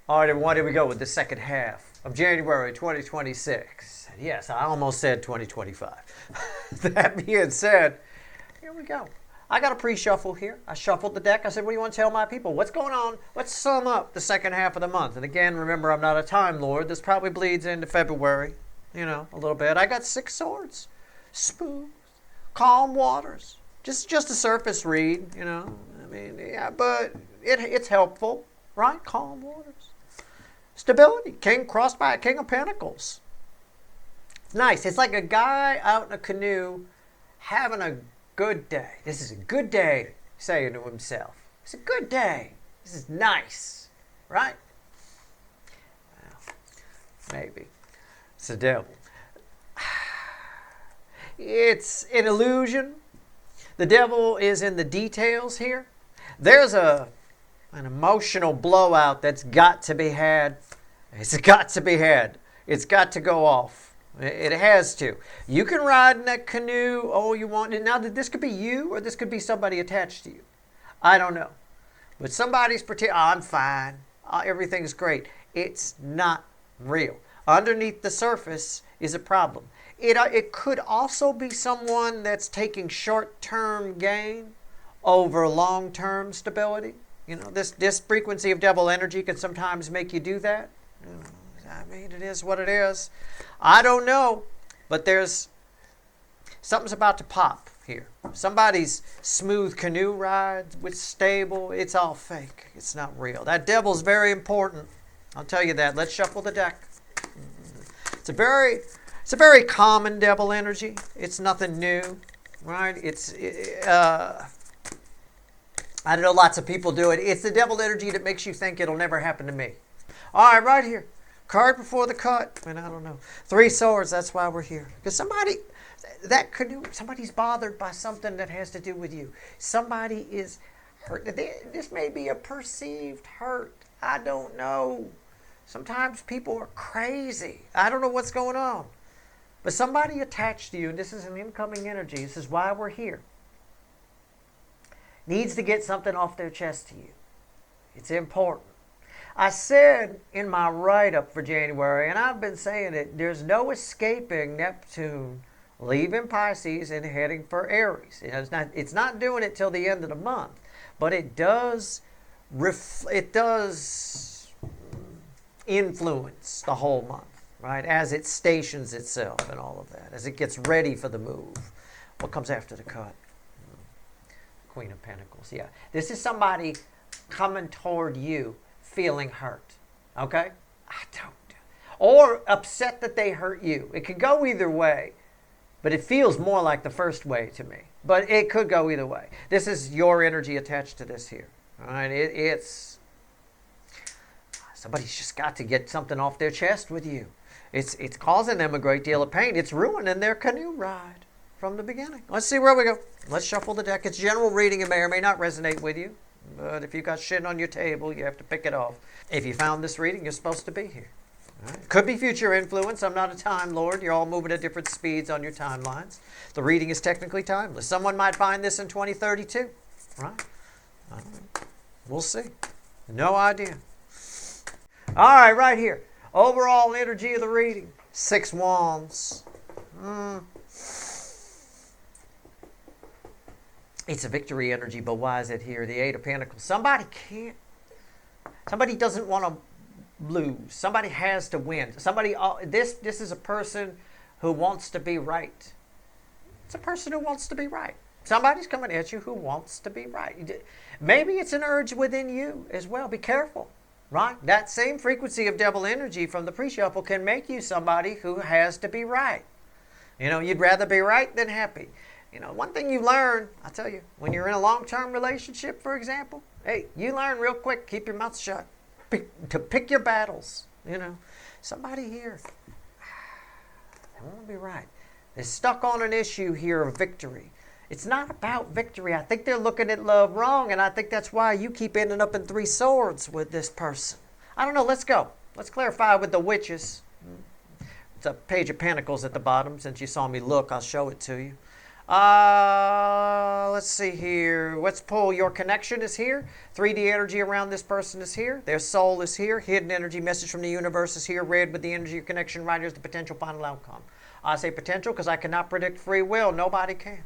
All right, everyone, here we go with the second half of January 2026. Yes, I almost said 2025. That being said, here we go. I got a pre-shuffle here. I shuffled the deck. I said, what do you want to tell my people? What's going on? Let's sum up the second half of the month. And again, remember, I'm not a Time Lord. This probably bleeds into February, a little bit. I got 6 swords. Smooth, calm waters. Just a surface read, but it's helpful, right? Calm waters. Stability, king crossed by a king of pentacles. It's nice. It's like a guy out in a canoe having a good day. This is a good day, saying to himself. It's a good day. This is nice, right? Well, maybe. It's the devil. It's an illusion. The devil is in the details here. There's an emotional blowout that's got to be had. It's got to be had. It's got to go off. It has to. You can ride in that canoe all you want. And now, this could be you or this could be somebody attached to you. I don't know. But somebody's pretending, I'm fine. Everything's great. It's not real. Underneath the surface is a problem. It could also be someone that's taking short-term gain over long-term stability. This frequency of devil energy can sometimes make you do that. It is what it is. I don't know, but something's about to pop here. Somebody's smooth canoe ride with stable, it's all fake. It's not real. That devil's very important. I'll tell you that. Let's shuffle the deck. It's a very common devil energy. It's nothing new, right? I know lots of people do it. It's the devil energy that makes you think it'll never happen to me. All right, right here. Card before the cut. I don't know. 3 swords, that's why we're here. Because somebody's bothered by something that has to do with you. Somebody is hurt. This may be a perceived hurt. I don't know. Sometimes people are crazy. I don't know what's going on. But somebody attached to you, and this is an incoming energy. This is why we're here. Needs to get something off their chest to you. It's important. I said in my write-up for January, and I've been saying it, there's no escaping Neptune leaving Pisces and heading for Aries. It's not doing it till the end of the month, but it does influence the whole month, right? As it stations itself and all of that, as it gets ready for the move. What comes after the cut? Queen of Pentacles, yeah. This is somebody coming toward you feeling hurt, okay? Or upset that they hurt you. It could go either way, but it feels more like the first way to me. But it could go either way. This is your energy attached to this here, all right? It's somebody's just got to get something off their chest with you. It's causing them a great deal of pain. It's ruining their canoe ride from the beginning. Let's see where we go. Let's shuffle the deck. It's general reading. It may or may not resonate with you. But if you got shit on your table, you have to pick it off. If you found this reading, you're supposed to be here. Right? Could be future influence. I'm not a Time Lord. You're all moving at different speeds on your timelines. The reading is technically timeless. Someone might find this in 2032. Right? I don't know. We'll see. No idea. All right, right here. Overall energy of the reading. 6 wands. It's a victory energy, but why is it here? The 8 of Pentacles. Somebody doesn't want to lose. Somebody has to win. This is a person who wants to be right. It's a person who wants to be right. Somebody's coming at you who wants to be right. Maybe it's an urge within you as well. Be careful, right? That same frequency of devil energy from the pre-shuffle can make you somebody who has to be right. You'd rather be right than happy. One thing you learn, I tell you, when you're in a long-term relationship, for example, you learn real quick, keep your mouth shut, to pick your battles. Somebody here, they want to be right. They're stuck on an issue here of victory. It's not about victory. I think they're looking at love wrong, and I think that's why you keep ending up in 3 swords with this person. I don't know. Let's go. Let's clarify with the witches. It's a Page of Pentacles at the bottom. Since you saw me look, I'll show it to you. Let's see here. Let's pull your connection is here. 3D energy around this person is here. Their soul is here. Hidden energy message from the universe is here. Red with the energy of connection. Right here is the potential final outcome. I say potential because I cannot predict free will. Nobody can.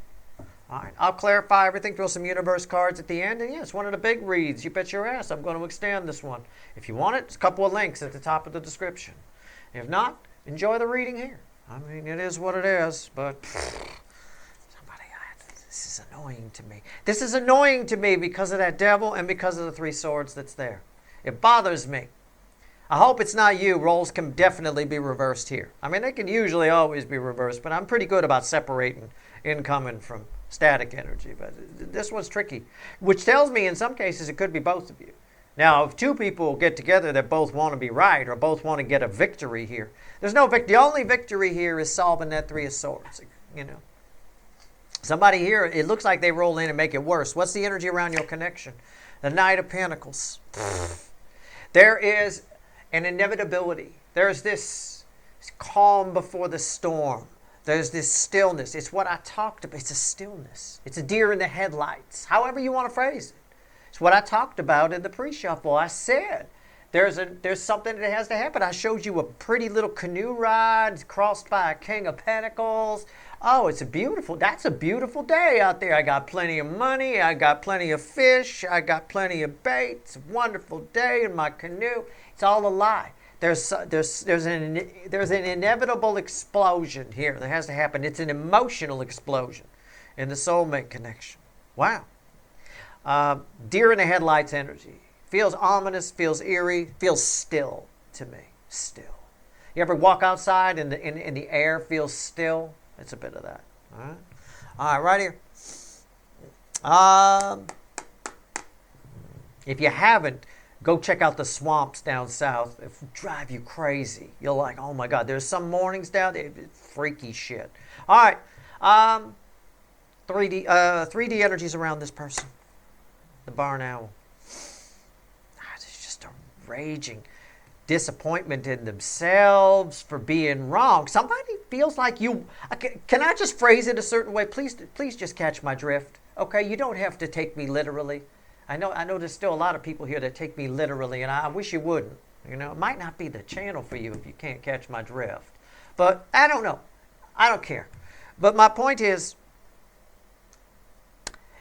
All right. I'll clarify everything. Throw some universe cards at the end. And yeah, it's one of the big reads. You bet your ass I'm going to extend this one. If you want it, it's a couple of links at the top of the description. If not, enjoy the reading here. I mean, it is what it is, but this is annoying to me. This is annoying to me because of that devil and because of the 3 swords that's there. It bothers me. I hope it's not you. Roles can definitely be reversed here. I mean, they can usually always be reversed, but I'm pretty good about separating incoming from static energy. But this one's tricky, which tells me in some cases it could be both of you. Now, if 2 people get together that both want to be right or both want to get a victory here, there's no victory. The only victory here is solving that 3 of swords, you know. Somebody here, it looks like they roll in and make it worse. What's the energy around your connection? The Knight of Pentacles. There is an inevitability. There's this calm before the storm. There's this stillness. It's what I talked about. It's a stillness. It's a deer in the headlights. However you want to phrase it. It's what I talked about in the pre-shuffle. I said there's something that has to happen. I showed you a pretty little canoe ride crossed by a King of Pentacles. Oh, that's a beautiful day out there. I got plenty of money. I got plenty of fish. I got plenty of bait. It's a wonderful day in my canoe. It's all a lie. There's an inevitable explosion here that has to happen. It's an emotional explosion in the soulmate connection. Wow. Deer in the headlights energy. Feels ominous, feels eerie, feels still to me. Still. You ever walk outside and the air feels still? It's a bit of that. All right, right here. If you haven't, go check out the swamps down south. It will drive you crazy. You're like, oh my God, there's some mornings down there. Freaky shit. All right. 3D energies around this person. The barn owl. It's just a raging disappointment in themselves for being wrong. Somebody feels like you. Can I just phrase it a certain way? Please just catch my drift. Okay, you don't have to take me literally. I know there's still a lot of people here that take me literally, and I wish you wouldn't. You know, it might not be the channel for you if you can't catch my drift. But I don't know. I don't care. But my point is,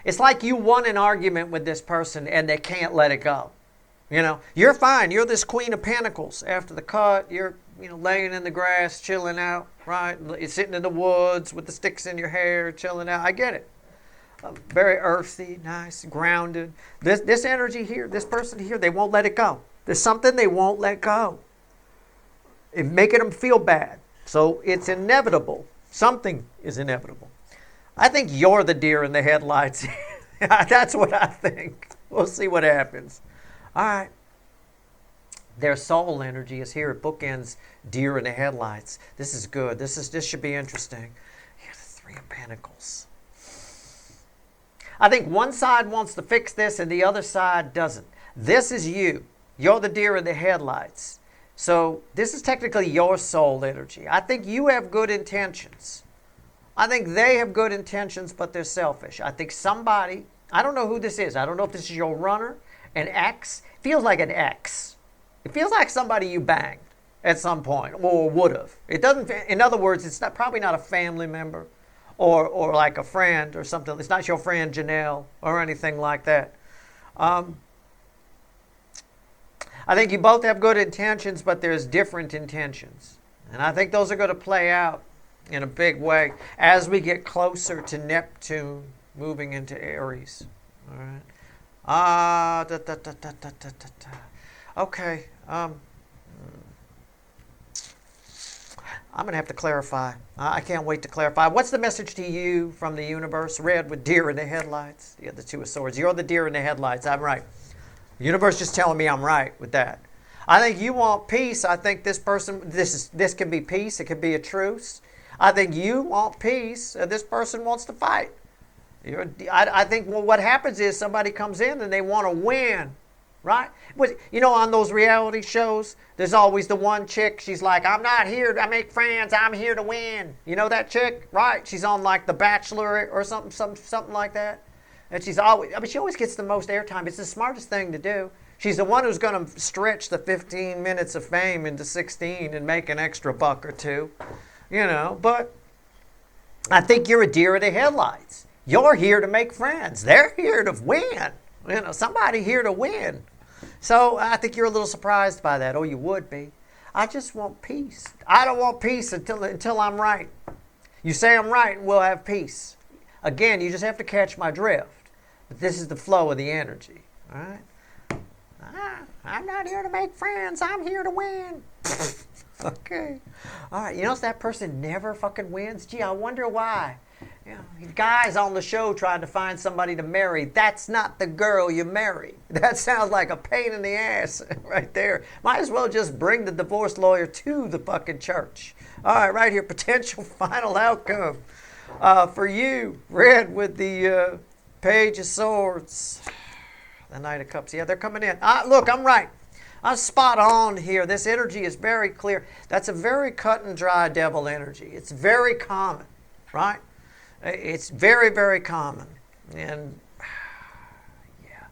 it's like you won an argument with this person and they can't let it go. You know, you're fine. You're this Queen of Pentacles. After the cut, you're laying in the grass, chilling out, right? You're sitting in the woods with the sticks in your hair, chilling out. I get it. Very earthy, nice, grounded. This energy here, this person here, they won't let it go. There's something they won't let go. It's making them feel bad. So it's inevitable. Something is inevitable. I think you're the deer in the headlights. That's what I think. We'll see what happens. All right. Their soul energy is here. It bookends deer in the headlights. This is good. This should be interesting. Yeah, the 3 of Pentacles. I think one side wants to fix this and the other side doesn't. This is you. You're the deer in the headlights. So this is technically your soul energy. I think you have good intentions. I think they have good intentions, but they're selfish. I think somebody, I don't know who this is. I don't know if this is your runner, an ex. It feels like an ex. It feels like somebody you banged at some point or would have. It doesn't, in other words, it's probably not a family member or like a friend or something. It's not your friend Janelle or anything like that. I think you both have good intentions, but there's different intentions. And I think those are going to play out in a big way as we get closer to Neptune moving into Aries. All right. Okay. I'm going to have to clarify. I can't wait to clarify. What's the message to you from the universe? Red with deer in the headlights. Yeah, the 2 of swords. You're the deer in the headlights. I'm right. The universe just telling me I'm right with that. I think you want peace. I think this person, this can be peace. It can be a truce. I think you want peace. This person wants to fight. I think what happens is somebody comes in and they want to win. right? You know, on those reality shows, there's always the one chick, she's like, I'm not here to make friends, I'm here to win. You know that chick, right? She's on like The Bachelor or something like that. And she's always, she always gets the most airtime. It's the smartest thing to do. She's the one who's going to stretch the 15 minutes of fame into 16 and make an extra buck or two, you know. But I think you're a deer in the headlights. You're here to make friends. They're here to win. You know, somebody here to win. So I think you're a little surprised by that. Oh, you would be. I just want peace. I don't want peace until I'm right. You say I'm right and we'll have peace. Again, you just have to catch my drift. But this is the flow of the energy. All right? I'm not here to make friends. I'm here to win. Okay. All right. You notice that person never fucking wins? Gee, I wonder why. You know, guys on the show trying to find somebody to marry. That's not the girl you marry. That sounds like a pain in the ass right there. Might as well just bring the divorce lawyer to the fucking church. All right, right here, potential final outcome for you. Red with the Page of Swords. The Knight of Cups. Yeah, they're coming in. Look, I'm right. I'm spot on here. This energy is very clear. That's a very cut and dry devil energy. It's very common, right? It's very, very common. And, yeah,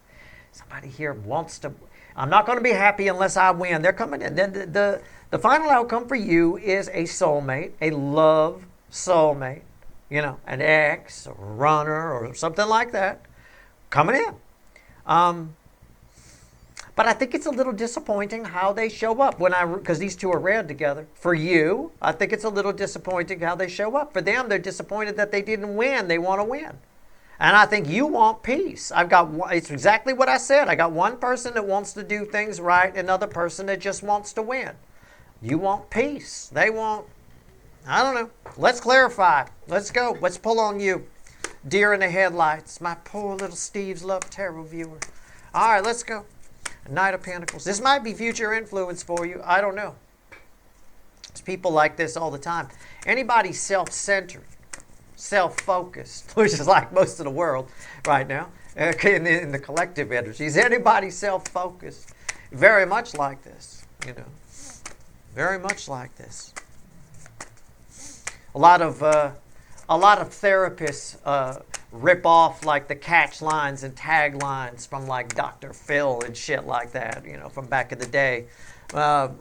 somebody here wants to, I'm not going to be happy unless I win. They're coming in. Then the final outcome for you is a soulmate, a love soulmate, you know, an ex or a runner or something like that coming in. But I think it's a little disappointing how they show up because these two are red together. For you, I think it's a little disappointing how they show up. For them, they're disappointed that they didn't win. They want to win. And I think you want peace. It's exactly what I said. I got one person that wants to do things right, another person that just wants to win. You want peace. They want, I don't know. Let's clarify. Let's go. Let's pull on you. Deer in the headlights. My poor little Steve's Love Tarot viewer. All right, let's go. Knight of Pentacles. This might be future influence for you. I don't know. There's people like this all the time. Anybody self-centered, self-focused, which is like most of the world right now, in the collective energies. Anybody self-focused, very much like this, you know. Very much like this. A lot of therapists rip off like the catch lines and tag lines from like Dr. Phil and shit like that, you know, from back in the day,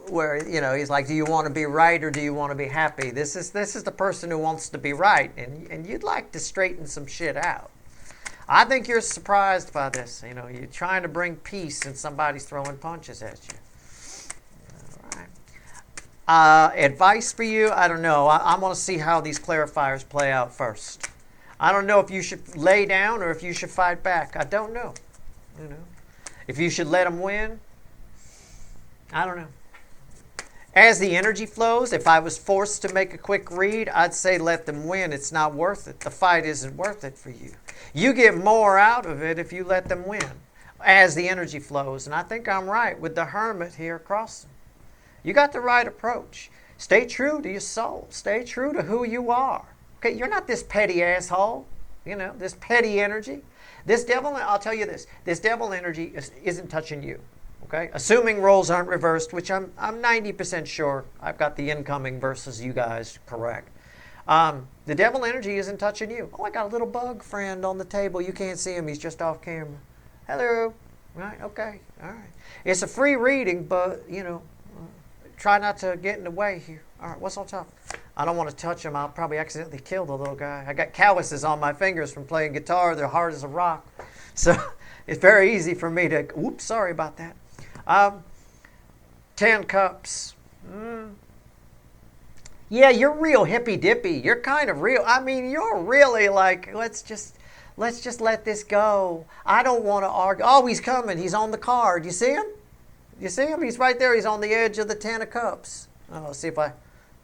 where, you know, he's like, do you want to be right or do you want to be happy? This is the person who wants to be right, and you'd like to straighten some shit out. I think you're surprised by this. You know, you're trying to bring peace and somebody's throwing punches at you. Advice for you, I don't know. I'm going to see how these clarifiers play out first. I don't know if you should lay down or if you should fight back. I don't know. You know, if you should let them win, I don't know. As the energy flows, if I was forced to make a quick read, I'd say let them win. It's not worth it. The fight isn't worth it for you. You get more out of it if you let them win as the energy flows. And I think I'm right with the Hermit here across them. You got the right approach. Stay true to your soul. Stay true to who you are. Okay, you're not this petty asshole, you know, this petty energy. This devil, I'll tell you this devil energy isn't touching you, okay? Assuming roles aren't reversed, which I'm 90% sure I've got the incoming versus you guys correct. The devil energy isn't touching you. Oh, I got a little bug friend on the table. You can't see him. He's just off camera. Hello. Right, okay, all right. It's a free reading, but, you know, try not to get in the way here. All right, what's on top? I don't want to touch him. I'll probably accidentally kill the little guy. I got calluses on my fingers from playing guitar. They're hard as a rock. So it's very easy for me to, oops, sorry about that. 10 cups. Yeah, you're real hippy-dippy. You're kind of real. I mean, you're really like, let's just let this go. I don't want to argue. Oh, he's coming. He's on the card. You see him? You see him? He's right there. He's on the edge of the 10 of cups. Oh, see if I...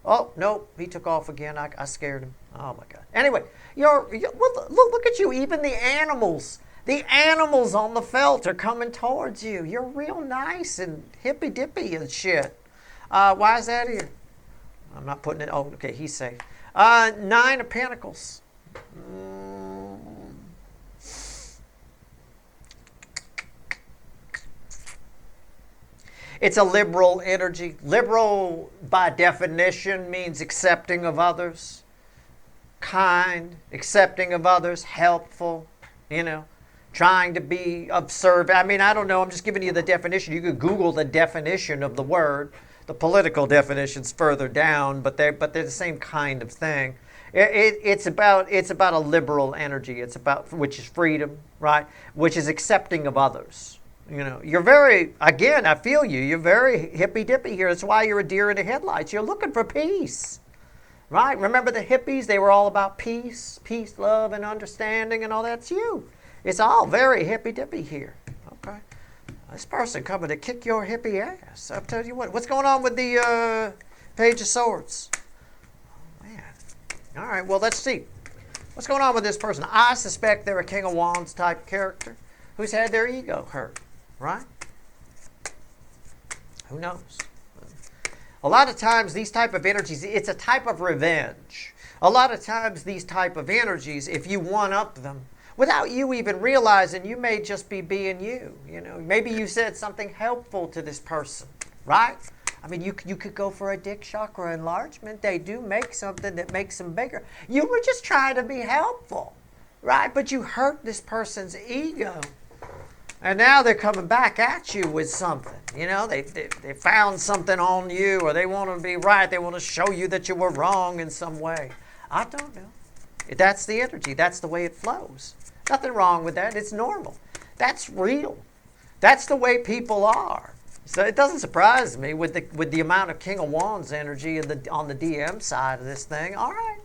Oh, nope. He took off again. I scared him. Oh, my God. Anyway, look at you. Even the animals on the felt are coming towards you. You're real nice and hippy-dippy and shit. Why is that here? I'm not putting it... Oh, okay. He's safe. 9 of Pentacles. It's a liberal energy. Liberal, by definition, means accepting of others, kind, accepting of others, helpful, trying to be observant. I mean, I don't know. I'm just giving you the definition. You could Google the definition of the word. The political definition's further down, but they're the same kind of thing. It's about a liberal energy. It's about, which is freedom, right? Which is accepting of others. You're very, again, I feel you. You're very hippy-dippy here. That's why you're a deer in the headlights. You're looking for peace, right? Remember the hippies? They were all about peace, love, and understanding, and all that's you. It's all very hippy-dippy here. Okay. This person coming to kick your hippie ass. I'll tell you what. What's going on with the Page of Swords? Oh, man. All right, well, let's see. What's going on with this person? I suspect they're a King of Wands type character who's had their ego hurt, right? Who knows? A lot of times these type of energies, it's a type of revenge. A lot of times these type of energies, if you one-up them, without you even realizing, you may just be being you. Maybe you said something helpful to this person, right? I mean, you could go for a dick chakra enlargement. They do make something that makes them bigger. You were just trying to be helpful, right? But you hurt this person's ego. And now they're coming back at you with something. They found something on you, or they want to be right. They want to show you that you were wrong in some way. I don't know. That's the energy. That's the way it flows. Nothing wrong with that. It's normal. That's real. That's the way people are. So it doesn't surprise me with the amount of King of Wands energy on the DM side of this thing. All right.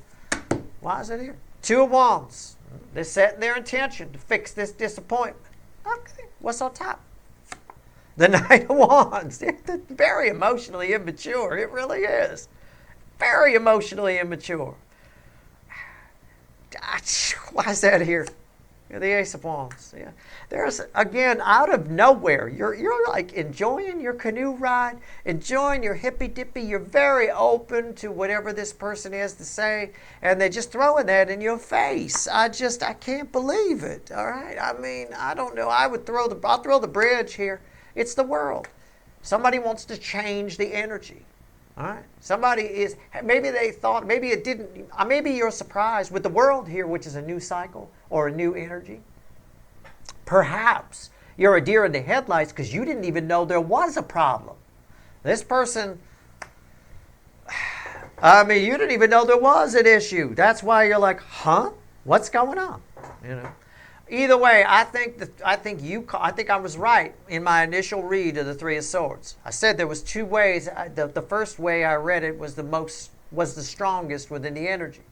Why is it here? Two of Wands. They're setting their intention to fix this disappointment. Okay. What's on top? The Knight of Wands. They're very emotionally immature. It really is. Very emotionally immature. Why is that here? The Ace of Wands. Yeah. There's, again, out of nowhere, you're like enjoying your canoe ride, enjoying your hippy-dippy. You're very open to whatever this person has to say, and they're just throwing that in your face. I can't believe it. All right. I mean, I don't know. I'll throw the bridge here. It's the world. Somebody wants to change the energy. All right. Somebody is, maybe they thought, maybe it didn't, maybe you're surprised with the world here, which is a new cycle or a new energy. Perhaps you're a deer in the headlights because you didn't even know there was a problem. This person, you didn't even know there was an issue. That's why you're like, huh? What's going on? Either way, I think I was right in my initial read of the Three of Swords. I said there was two ways. The first way I read it was the strongest within the energy.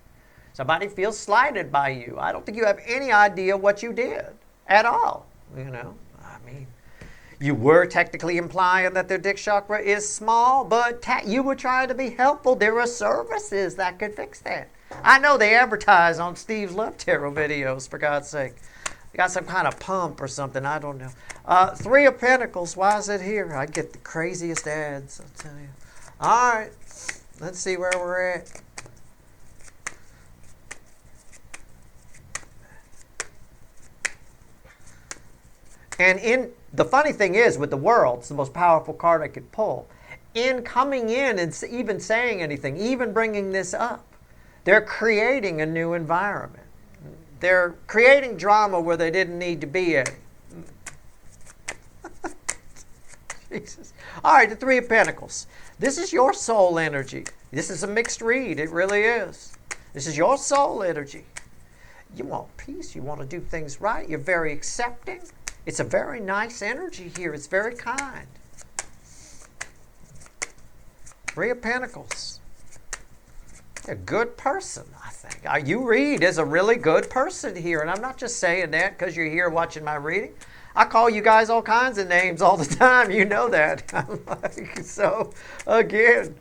Somebody feels slighted by you. I don't think you have any idea what you did at all. You were technically implying that their dick chakra is small, but you were trying to be helpful. There are services that could fix that. I know they advertise on Steve's Love Tarot videos, for God's sake. They got some kind of pump or something, I don't know. Three of Pentacles, why is it here? I get the craziest ads, I'll tell you. All right, let's see where we're at. And the funny thing is, with the World, it's the most powerful card I could pull. In coming in and even saying anything, even bringing this up, they're creating a new environment. They're creating drama where they didn't need to be any. Jesus. All right, the Three of Pentacles. This is your soul energy. This is a mixed read. It really is. This is your soul energy. You want peace. You want to do things right. You're very accepting. It's a very nice energy here. It's very kind. Three of Pentacles. A good person, I think. You read as a really good person here. And I'm not just saying that because you're here watching my reading. I call you guys all kinds of names all the time. You know that. So, again,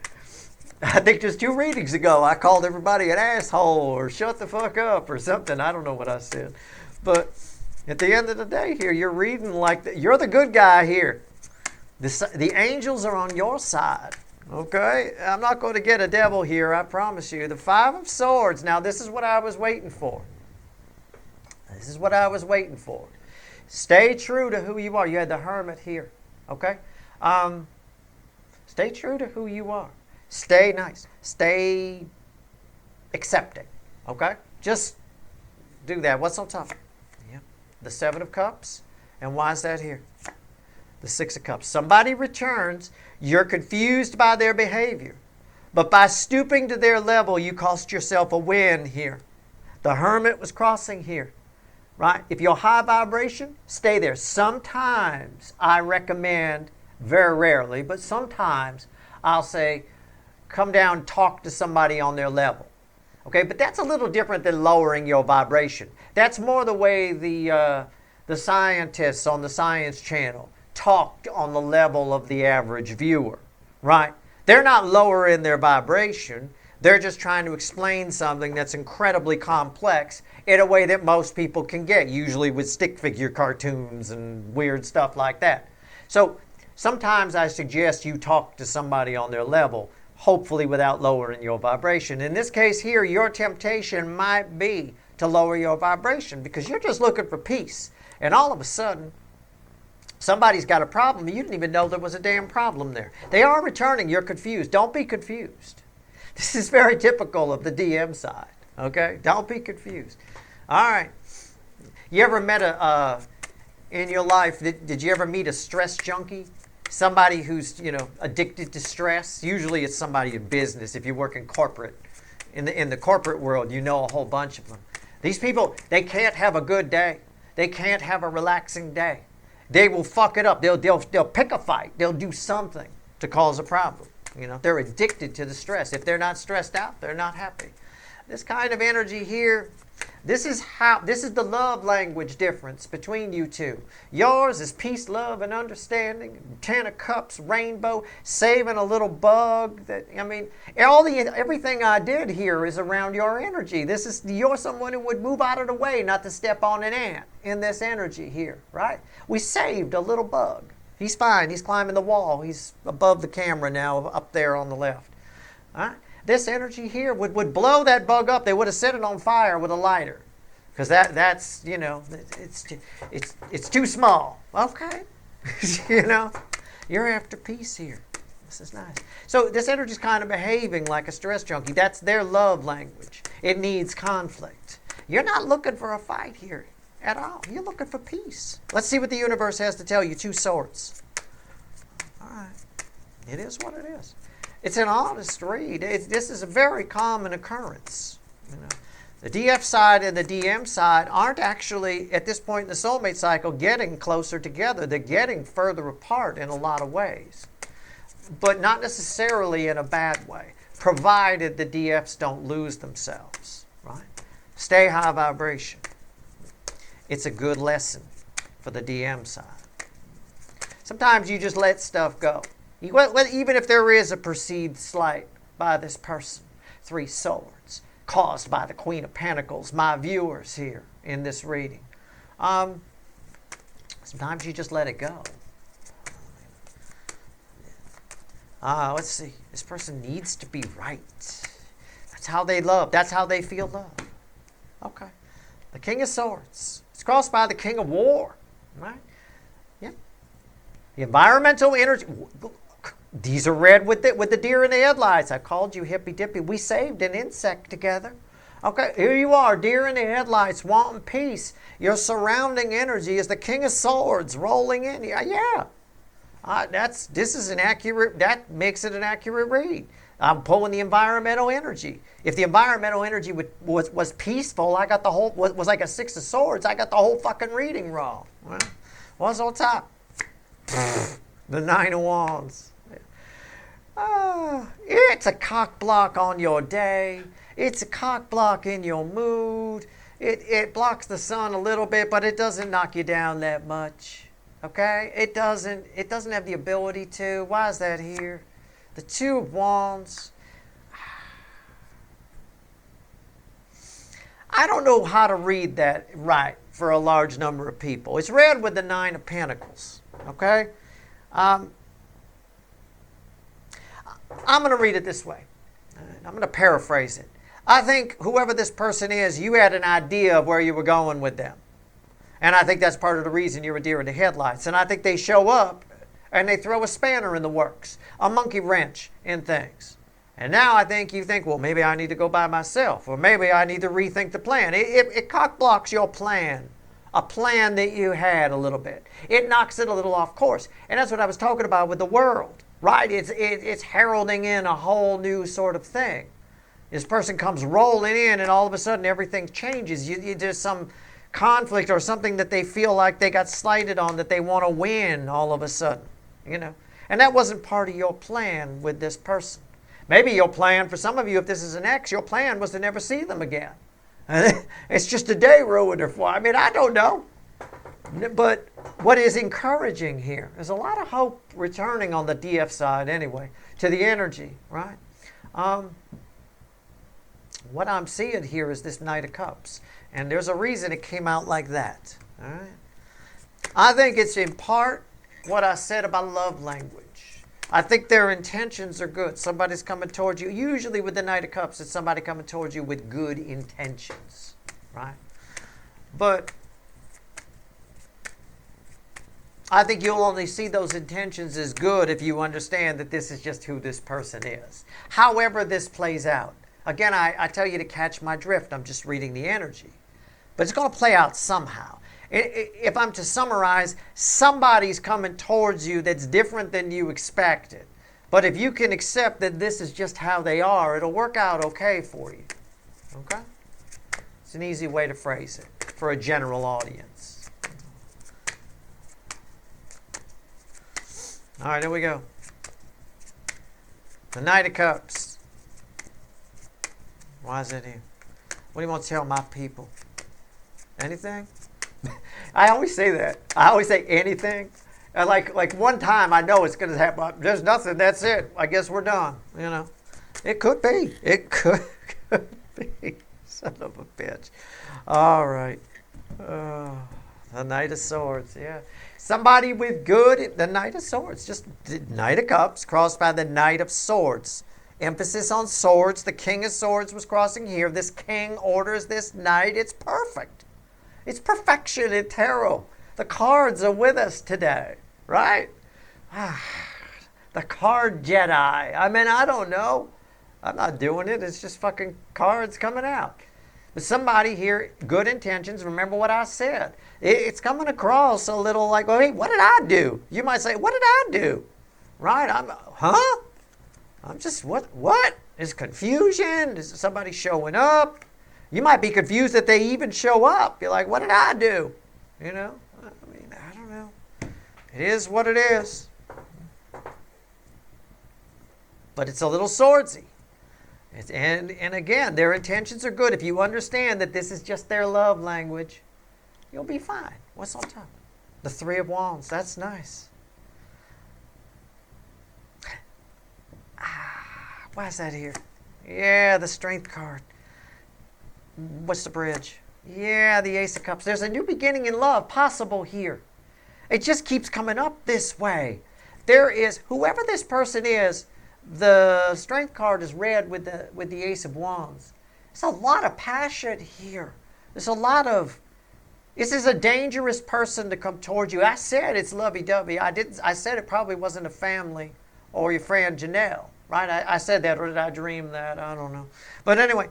I think just 2 readings ago, I called everybody an asshole or shut the fuck up or something. I don't know what I said. But at the end of the day here, you're reading like you're the good guy here. The angels are on your side. Okay? I'm not going to get a devil here, I promise you. The Five of Swords. Now, this is what I was waiting for. This is what I was waiting for. Stay true to who you are. You had the Hermit here. Okay? Stay true to who you are. Stay nice. Stay accepting. Okay? Just do that. What's on top? Yeah. The Seven of Cups. And why is that here? The Six of Cups. Somebody returns. You're confused by their behavior. But by stooping to their level, you cost yourself a win here. The Hermit was crossing here. Right? If you're high vibration, stay there. Sometimes I recommend, very rarely, but sometimes I'll say, come down, talk to somebody on their level. Okay, but that's a little different than lowering your vibration. That's more the way the scientists on the Science Channel talked on the level of the average viewer, right? They're not lowering their vibration. They're just trying to explain something that's incredibly complex in a way that most people can get, usually with stick figure cartoons and weird stuff like that. So sometimes I suggest you talk to somebody on their level, hopefully without lowering your vibration. In this case here, your temptation might be to lower your vibration because you're just looking for peace. And all of a sudden, somebody's got a problem. You didn't even know there was a damn problem there. They are returning. You're confused. Don't be confused. This is very typical of the DM side. Okay? Don't be confused. All right. You ever met in your life, did you ever meet a stress junkie? Somebody who's, addicted to stress? Usually it's somebody in business. If you work in corporate, in the corporate world, you know a whole bunch of them. These people, they can't have a good day. They can't have a relaxing day. They will fuck it up. They'll pick a fight. They'll do something to cause a problem. They're addicted to the stress. If they're not stressed out, they're not happy. This kind of energy here, this is the love language difference between you two. Yours is peace, love, and understanding. 10 of Cups, rainbow, saving a little bug. Everything I did here is around your energy. You're someone who would move out of the way not to step on an ant in this energy here, right? We saved a little bug. He's fine. He's climbing the wall. He's above the camera now, up there on the left. All right? This energy here would blow that bug up. They would have set it on fire with a lighter. Because that's it's too small. Okay. You're after peace here. This is nice. So this energy is kind of behaving like a stress junkie. That's their love language. It needs conflict. You're not looking for a fight here at all. You're looking for peace. Let's see what the universe has to tell you. 2 swords. All right. It is what it is. It's an honest read. This is a very common occurrence. The DF side and the DM side aren't actually, at this point in the soulmate cycle, getting closer together. They're getting further apart in a lot of ways. But not necessarily in a bad way, provided the DFs don't lose themselves. Right? Stay high vibration. It's a good lesson for the DM side. Sometimes you just let stuff go. Even if there is a perceived slight by this person. 3 swords caused by the Queen of Pentacles, my viewers here in this reading. Sometimes you just let it go. Let's see. This person needs to be right. That's how they love. That's how they feel love. Okay. The King of Swords. It's crossed by the King of War. Right? Yeah. The environmental energy. These are red with the deer in the headlights. I called you hippy dippy. We saved an insect together. Okay, here you are, deer in the headlights, wanting peace. Your surrounding energy is the King of Swords rolling in. Yeah. That makes it an accurate read. I'm pulling the environmental energy. If the environmental energy was peaceful, I got the whole, was like a 6 of Swords, I got the whole fucking reading wrong. Well, what's on top? The 9 of Wands. It's a cock block on your day. It's a cock block in your mood. It blocks the sun a little bit, but it doesn't knock you down that much. Okay? It doesn't have the ability to. Why is that here? The 2 of Wands. I don't know how to read that right for a large number of people. It's read with the 9 of Pentacles. Okay? I'm going to read it this way. I'm going to paraphrase it. I think whoever this person is, you had an idea of where you were going with them. And I think that's part of the reason you're a deer in the headlights. And I think they show up And they throw a spanner in the works, a monkey wrench in things. And now I think you think, well, maybe I need to go by myself, or maybe I need to rethink the plan. It cock blocks your plan, a plan that you had a little bit. It knocks it a little off course. And that's what I was talking about with the world, right? It's heralding in a whole new sort of thing. This person comes rolling in, and all of a sudden everything changes. There's some conflict or something that they feel like they got slighted on, that they want to win all of a sudden, you know. And that wasn't part of your plan with this person. Maybe your plan, for some of you, if this is an ex, your plan was to never see them again. It's just a day ruined or for. I mean, I don't know. But what is encouraging here, there's a lot of hope returning on the DF side anyway, to the energy, right? What I'm seeing here is this Knight of Cups. And there's a reason it came out like that. All right? I think it's in part what I said about love language. I think their intentions are good. Somebody's coming towards you. Usually with the Knight of Cups, it's somebody coming towards you with good intentions. Right? But I think you'll only see those intentions as good if you understand that this is just who this person is. However this plays out. Again, I tell you to catch my drift. I'm just reading the energy. But it's going to play out somehow. If I'm to summarize, somebody's coming towards you that's different than you expected. But if you can accept that this is just how they are, it'll work out okay for you. Okay? It's an easy way to phrase it for a general audience. All right, here we go. The Knight of Cups. Why is it here? What do you want to tell my people? Anything? I always say that. I always say anything. Like one time I know it's going to happen. There's nothing. That's it. I guess we're done. You know. It could be. It could be. Son of a bitch. All right. The Knight of Swords. Yeah. Somebody with good. The Knight of Swords. Just the Knight of Cups crossed by the Knight of Swords. Emphasis on swords. The King of Swords was crossing here. This king orders this knight. It's perfect. It's perfection in tarot. The cards are with us today, right? The card Jedi. I mean, I don't know. I'm not doing it. It's just fucking cards coming out. But somebody here, good intentions. Remember what I said. It's coming across a little like, well, hey, what did I do? You might say, what did I do? Right? I'm just, what? Is confusion? Is somebody showing up? You might be confused that they even show up. You're like, what did I do? You know? I mean, I don't know. It is what it is. But it's a little swordsy. And again, their intentions are good. If you understand that this is just their love language, you'll be fine. What's on top? The Three of Wands. That's nice. Why is that here? Yeah, the Strength card. What's the bridge? Yeah, the Ace of Cups. There's a new beginning in love possible here. It just keeps coming up this way. There is, whoever this person is, the Strength card is red with the Ace of Wands. There's a lot of passion here. There's a lot of, this is a dangerous person to come towards you. I said it's lovey-dovey. I said it probably wasn't a family or your friend Janelle, right? I said that, or did I dream that? I don't know. But anyway,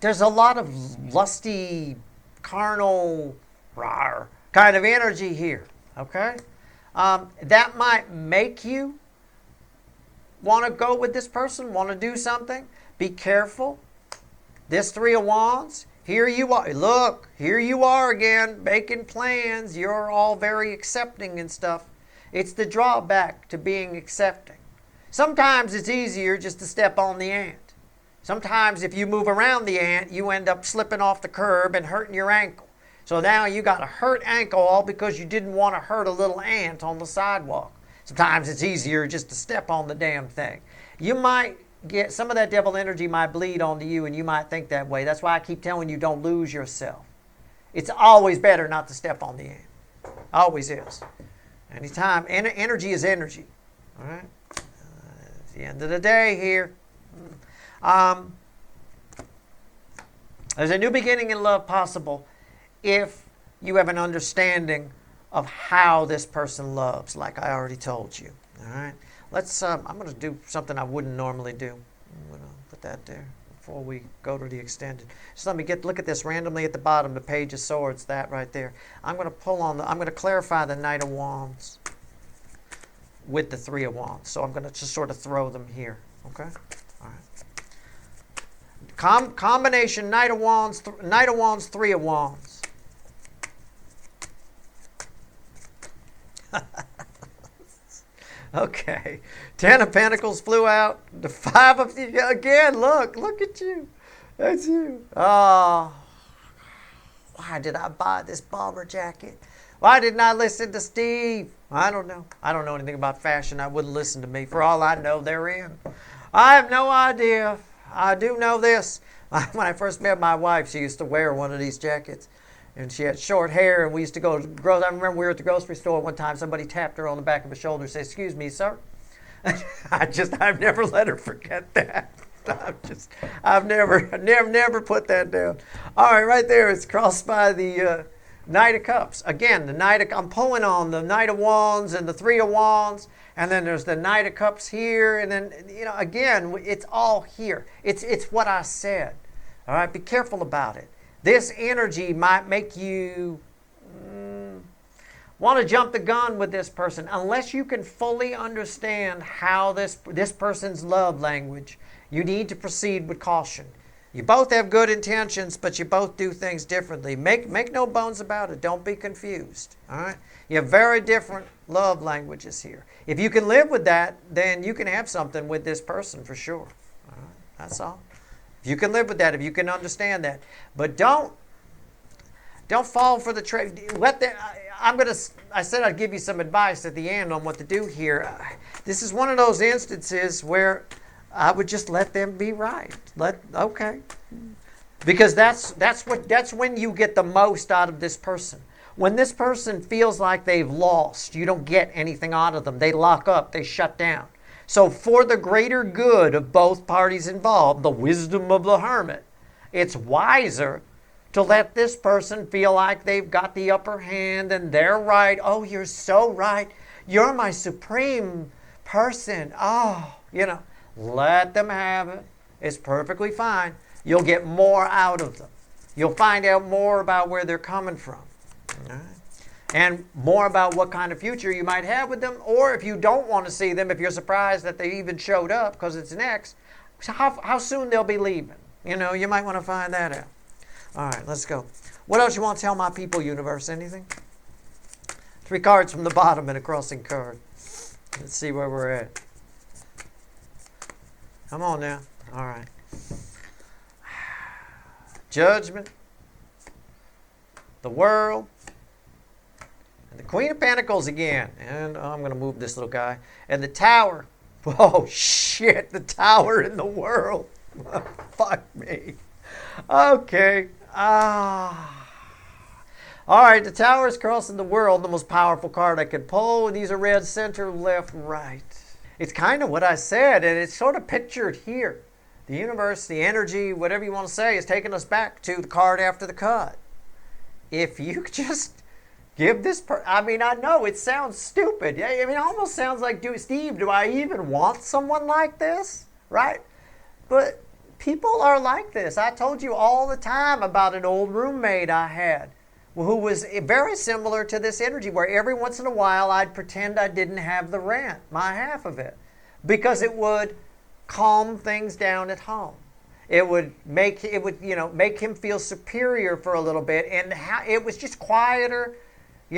there's a lot of lusty, carnal, rawr kind of energy here, okay? That might make you want to go with this person, want to do something. Be careful. This Three of Wands, here you are. Look, here you are again, making plans. You're all very accepting and stuff. It's the drawback to being accepting. Sometimes it's easier just to step on the ant. Sometimes if you move around the ant, you end up slipping off the curb and hurting your ankle. So now you got a hurt ankle all because you didn't want to hurt a little ant on the sidewalk. Sometimes it's easier just to step on the damn thing. You might get, some of that devil energy might bleed onto you and you might think that way. That's why I keep telling you don't lose yourself. It's always better not to step on the ant. Always is. Anytime. Energy is energy. All right? At the end of the day here, there's a new beginning in love possible if you have an understanding of how this person loves, like I already told you. All right. Let's. I'm going to do something I wouldn't normally do. I'm going to put that there before we go to the extended. Just let me look at this randomly at the bottom, the Page of Swords, that right there. I'm going to pull on I'm going to clarify the Knight of Wands with the Three of Wands. So I'm going to just sort of throw them here. Okay. All right. Combination Knight of Wands, Three of Wands. Okay. Ten of Pentacles flew out. The Five of again. Look at you. That's you. Oh, why did I buy this bomber jacket? Why didn't I listen to Steve? I don't know. I don't know anything about fashion. I wouldn't listen to me. For all I know, they're in. I have no idea. I do know this. When I first met my wife, she used to wear one of these jackets. And she had short hair, and we used to go to I remember we were at the grocery store one time. Somebody tapped her on the back of the shoulder and said, "Excuse me, sir." I've never let her forget that. I've never put that down. All right, right there, it's crossed by the Knight of Cups. Again, I'm pulling on the Knight of Wands and the Three of Wands, and then there's the Knight of Cups here, and then, again, it's all here. It's what I said. All right, be careful about it. This energy might make you want to jump the gun with this person unless you can fully understand how this person's love language. You need to proceed with caution. You both have good intentions, but you both do things differently. Make no bones about it. Don't be confused. All right? You have very different love languages here. If you can live with that, then you can have something with this person for sure. All right? That's all. If you can live with that, if you can understand that, but don't fall for the trap. I said I'd give you some advice at the end on what to do here. This is one of those instances where I would just let them be right. Okay, because that's when you get the most out of this person. When this person feels like they've lost, you don't get anything out of them. They lock up. They shut down. So for the greater good of both parties involved, the wisdom of the hermit, it's wiser to let this person feel like they've got the upper hand and they're right. Oh, you're so right. You're my supreme person. Oh, let them have it. It's perfectly fine. You'll get more out of them. You'll find out more about where they're coming from. All right? And more about what kind of future you might have with them, or if you don't want to see them, if you're surprised that they even showed up because it's an ex, how soon they'll be leaving. You might want to find that out. All right, let's go. What else you want to tell my people, universe? Anything? 3 cards from the bottom and a crossing card. Let's see where we're at. Come on now. All right. Judgment. The World. And the Queen of Pentacles again. And I'm going to move this little guy. And the Tower. Oh, shit. The Tower in the World. Fuck me. Okay. All right. The Tower is crossing the World. The most powerful card I could pull. These are red, center, left, right. It's kind of what I said. And it's sort of pictured here. The universe, the energy, whatever you want to say, is taking us back to the card after the cut. If you just give this I know it sounds stupid. It almost sounds like, Steve, do I even want someone like this? Right? But people are like this. I told you all the time about an old roommate I had who was very similar to this energy, where every once in a while I'd pretend I didn't have the rent, my half of it, because it would calm things down at home. It would make him feel superior for a little bit, and it was just quieter. He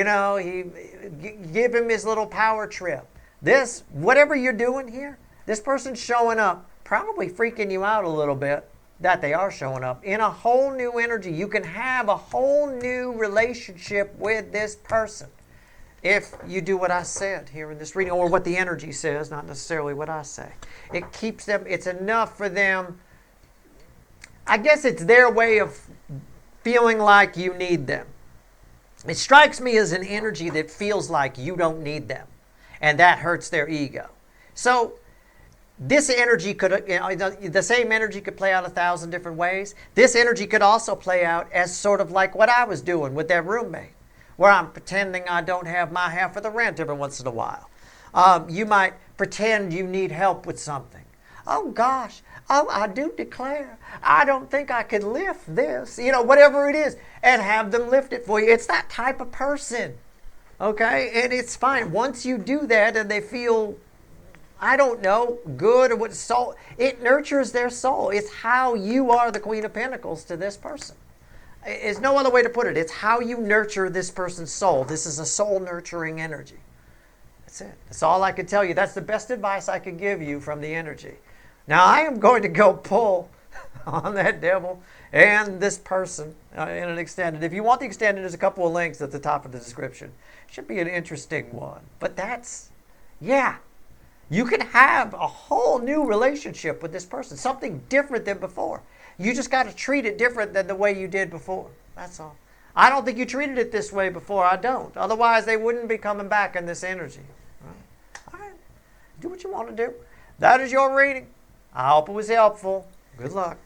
give him his little power trip. Whatever you're doing here, this person's showing up, probably freaking you out a little bit that they are showing up in a whole new energy. You can have a whole new relationship with this person if you do what I said here in this reading, or what the energy says, not necessarily what I say. It keeps them, it's enough for them. I guess it's their way of feeling like you need them. It strikes me as an energy that feels like you don't need them, and that hurts their ego. So this energy could, the same energy could play out 1,000 different ways. This energy could also play out as sort of like what I was doing with that roommate, where I'm pretending I don't have my half of the rent every once in a while. You might pretend you need help with something. Oh gosh, I do declare, I don't think I can lift this, whatever it is, and have them lift it for you. It's that type of person, okay? And it's fine. Once you do that and they feel, I don't know, good or what soul, it nurtures their soul. It's how you are the Queen of Pentacles to this person. There's no other way to put it. It's how you nurture this person's soul. This is a soul nurturing energy. That's it. That's all I can tell you. That's the best advice I can give you from the energy. Now, I am going to go pull on that devil and this person in an extended. If you want the extended, there's a couple of links at the top of the description. Should be an interesting one. But that's, yeah, you can have a whole new relationship with this person, something different than before. You just got to treat it different than the way you did before. That's all. I don't think you treated it this way before. I don't. Otherwise, they wouldn't be coming back in this energy. All right. Do what you want to do. That is your reading. I hope it was helpful. Good luck.